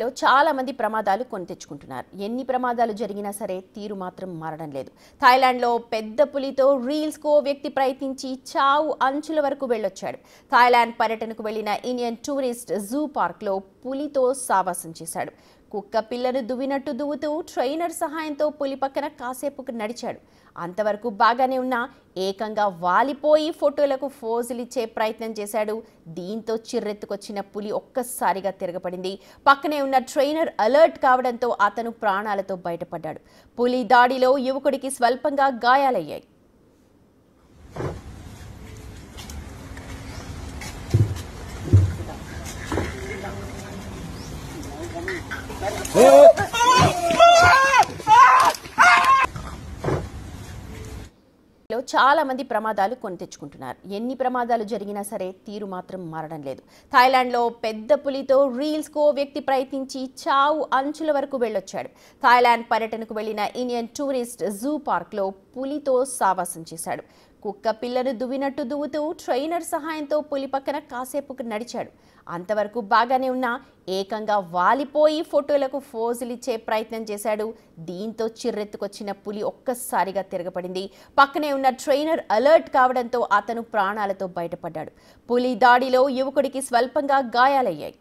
చాలా మంది ప్రమాదాలు కొని తెచ్చుకుంటున్నారు. ఎన్ని ప్రమాదాలు జరిగినా సరే తీరు మాత్రం మారడం లేదు. థాయిలాండ్లో పెద్ద పులితో రీల్స్‌కు ఓ వ్యక్తి ప్రయత్నించి చావు అంచుల వరకు వెళ్ళొచ్చాడు. థాయిలాండ్ పర్యటనకు వెళ్లిన ఇండియన్ టూరిస్ట్ జూ పార్క్లో పులితో సావాసం చేశాడు. కుక్క పిల్లను దువ్వినట్టు దువ్వుతూ ట్రైనర్ సహాయంతో పులి పక్కన కాసేపు నడిచాడు. అంతవరకు బాగానే ఉన్నా ఏకంగా వాలిపోయి ఫోటోలకు ఫోజులిచ్చే ప్రయత్నం చేశాడు. దీంతో చిర్రెత్తుకొచ్చిన పులి ఒక్కసారిగా తిరగబడింది. పక్కనే ఉన్న ట్రైనర్ అలర్ట్ కావడంతో అతను ప్రాణాలతో బయటపడ్డాడు. పులి దాడిలో యువకుడికి స్వల్పంగా గాయాలయ్యాయి. చాలా మంది ప్రమాదాలు కొని తెచ్చుకుంటున్నారు. ఎన్ని ప్రమాదాలు జరిగినా సరే తీరు మాత్రం మారడం లేదు. థాయిలాండ్లో పెద్ద పులితో రీల్స్‌కు ఓ వ్యక్తి ప్రయత్నించి చావు అంచుల వరకు వెళ్ళొచ్చాడు. థాయిలాండ్ పర్యటనకు వెళ్లిన ఇండియన్ టూరిస్ట్ జూ పార్క్లో పులితో సావాసం చేశాడు. కుక్క పిల్లను దువ్వినట్టు దువ్వుతూ ట్రైనర్ సహాయంతో పులి పక్కన కాసేపు నడిచాడు. అంతవరకు బాగానే ఉన్నా ఏకంగా వాలిపోయి ఫోటోలకు ఫోజులిచ్చే ప్రయత్నం చేశాడు. దీంతో చిర్రెత్తుకొచ్చిన పులి ఒక్కసారిగా తిరగబడింది. పక్కనే ఉన్న ట్రైనర్ అలర్ట్ కావడంతో అతను ప్రాణాలతో బయటపడ్డాడు. పులి దాడిలో యువకుడికి స్వల్పంగా గాయాలయ్యాయి.